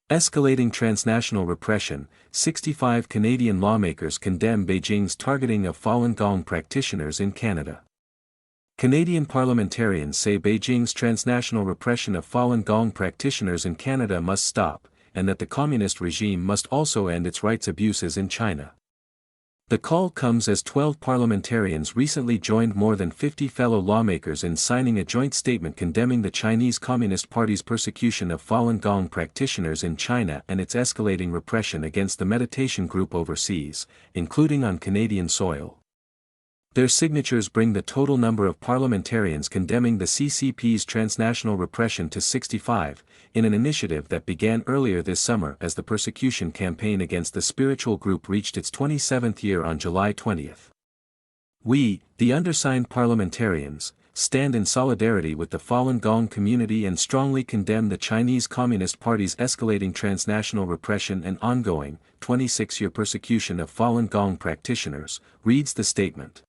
Escalating transnational repression, 65 Canadian lawmakers condemn Beijing's targeting of Falun Gong practitioners in Canada. Canadian parliamentarians say Beijing's transnational repression of Falun Gong practitioners in Canada must stop, and that the communist regime must also end its rights abuses in China. The call comes as 12 parliamentarians recently joined more than 50 fellow lawmakers in signing a joint statement condemning the Chinese Communist Party's persecution of Falun Gong practitioners in China and its escalating repression against the meditation group overseas, including on Canadian soil. Their signatures bring the total number of parliamentarians condemning the CCP's transnational repression to 65, in an initiative that began earlier this summer as the persecution campaign against the spiritual group reached its 27th year on July 20. We, the undersigned parliamentarians, stand in solidarity with the Falun Gong community and strongly condemn the Chinese Communist Party's escalating transnational repression and ongoing, 26-year persecution of Falun Gong practitioners, reads the statement.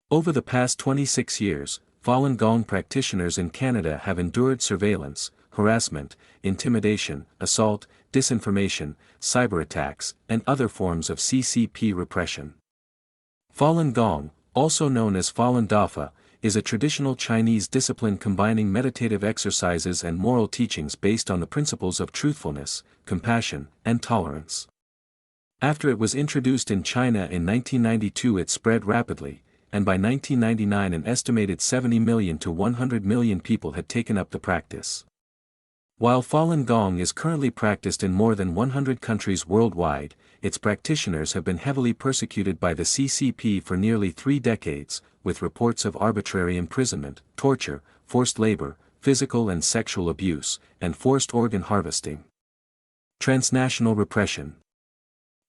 Over the past 26 years, Falun Gong practitioners in Canada have endured surveillance, harassment, intimidation, assault, disinformation, cyberattacks, and other forms of CCP repression. Falun Gong, also known as Falun Dafa, is a traditional Chinese discipline combining meditative exercises and moral teachings based on the principles of truthfulness, compassion, and tolerance. After it was introduced in China in 1992, it spread rapidly, and by 1999 an estimated 70 million to 100 million people had taken up the practice. While Falun Gong is currently practiced in more than 100 countries worldwide, its practitioners have been heavily persecuted by the CCP for nearly 3 decades, with reports of arbitrary imprisonment, torture, forced labor, physical and sexual abuse, and forced organ harvesting. Transnational repression.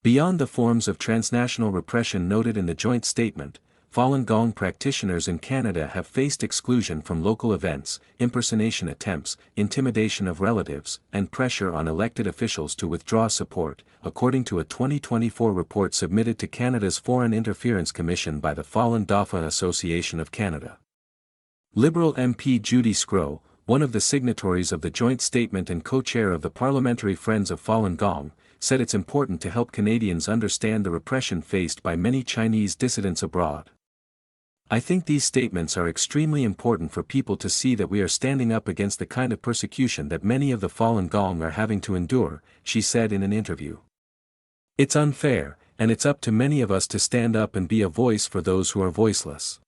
Beyond the forms of transnational repression noted in the joint statement, Falun Gong practitioners in Canada have faced exclusion from local events, impersonation attempts, intimidation of relatives, and pressure on elected officials to withdraw support, according to a 2024 report submitted to Canada's Foreign Interference Commission by the Falun Dafa Association of Canada. Liberal MP Judy Sgro, one of the signatories of the joint statement and co-chair of the Parliamentary Friends of Falun Gong, said it's important to help Canadians understand the repression faced by many Chinese dissidents abroad. I think these statements are extremely important for people to see that we are standing up against the kind of persecution that many of the Falun Gong are having to endure, she said in an interview. It's unfair, and it's up to many of us to stand up and be a voice for those who are voiceless.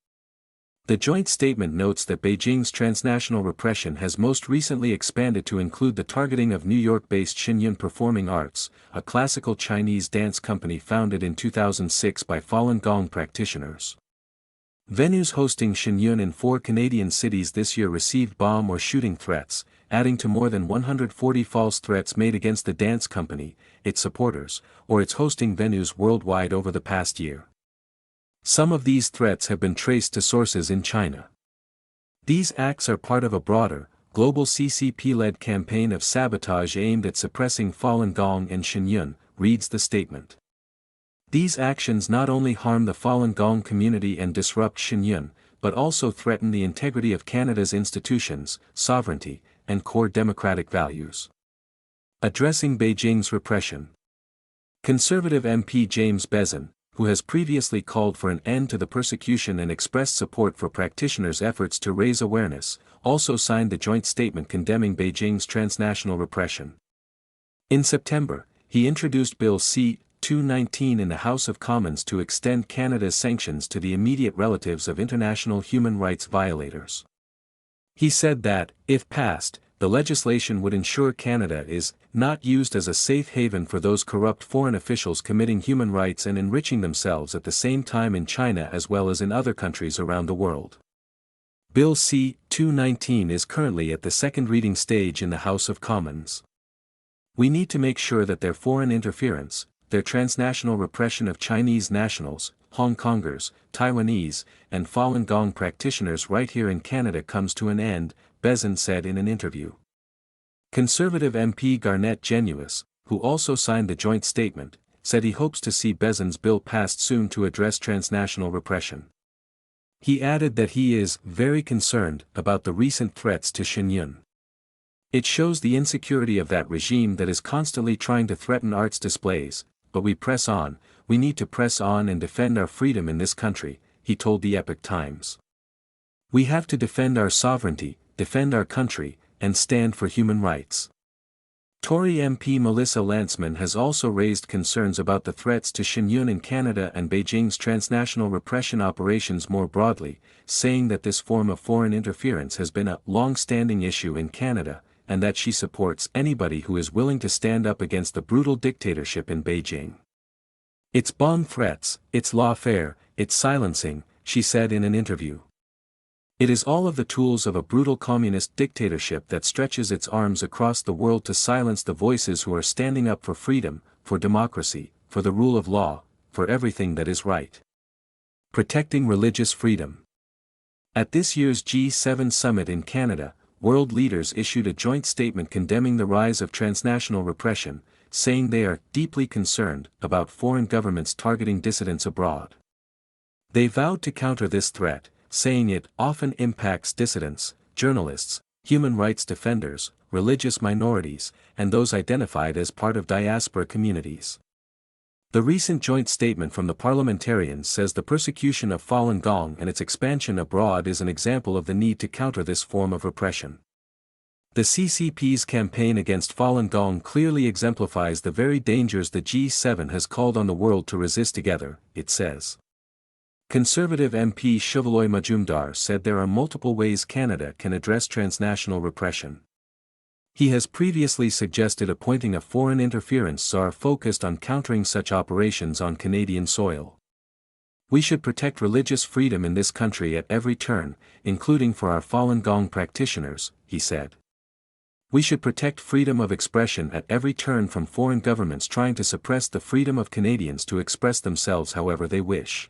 The joint statement notes that Beijing's transnational repression has most recently expanded to include the targeting of New York-based Shenyun Performing Arts, a classical Chinese dance company founded in 2006 by Falun Gong practitioners. Venues hosting Shenyun in 4 Canadian cities this year received bomb or shooting threats, adding to more than 140 false threats made against the dance company, its supporters, or its hosting venues worldwide over the past year. Some of these threats have been traced to sources in China. These acts are part of a broader, global CCP-led campaign of sabotage aimed at suppressing Falun Gong and Shenyun, reads the statement. These actions not only harm the Falun Gong community and disrupt Shenyun, but also threaten the integrity of Canada's institutions, sovereignty, and core democratic values. Addressing Beijing's repression. Conservative MP James Bezin, who has previously called for an end to the persecution and expressed support for practitioners' efforts to raise awareness, also signed the joint statement condemning Beijing's transnational repression. In September, he introduced Bill C-219 in the House of Commons to extend Canada's sanctions to the immediate relatives of international human rights violators. He said that, if passed, the legislation would ensure Canada is not used as a safe haven for those corrupt foreign officials committing human rights and enriching themselves at the same time in China as well as in other countries around the world. Bill C-219 is currently at the second reading stage in the House of Commons. We need to make sure that their foreign interference, their transnational repression of Chinese nationals, Hong Kongers, Taiwanese, and Falun Gong practitioners right here in Canada comes to an end, Bezin said in an interview. Conservative MP Garnett Genuis, who also signed the joint statement, said he hopes to see Bezin's bill passed soon to address transnational repression. He added that he is very concerned about the recent threats to Shenyun. It shows the insecurity of that regime that is constantly trying to threaten arts displays, but we press on, we need to press on and defend our freedom in this country, he told the Epoch Times. We have to defend our sovereignty, defend our country, and stand for human rights. Tory MP Melissa Lantsman has also raised concerns about the threats to Shenyun in Canada and Beijing's transnational repression operations more broadly, saying that this form of foreign interference has been a long-standing issue in Canada, and that she supports anybody who is willing to stand up against the brutal dictatorship in Beijing. It's bomb threats, it's lawfare, it's silencing, she said in an interview. It is all of the tools of a brutal communist dictatorship that stretches its arms across the world to silence the voices who are standing up for freedom, for democracy, for the rule of law, for everything that is right. Protecting religious freedom. At this year's G7 summit in Canada, world leaders issued a joint statement condemning the rise of transnational repression, saying they are deeply concerned about foreign governments targeting dissidents abroad. They vowed to counter this threat, saying it often impacts dissidents, journalists, human rights defenders, religious minorities, and those identified as part of diaspora communities. The recent joint statement from the parliamentarians says the persecution of Falun Gong and its expansion abroad is an example of the need to counter this form of repression. The CCP's campaign against Falun Gong clearly exemplifies the very dangers the G7 has called on the world to resist together, it says. Conservative MP Shivaloy Majumdar said there are multiple ways Canada can address transnational repression. He has previously suggested appointing a foreign interference czar focused on countering such operations on Canadian soil. We should protect religious freedom in this country at every turn, including for our Falun Gong practitioners, he said. We should protect freedom of expression at every turn from foreign governments trying to suppress the freedom of Canadians to express themselves however they wish.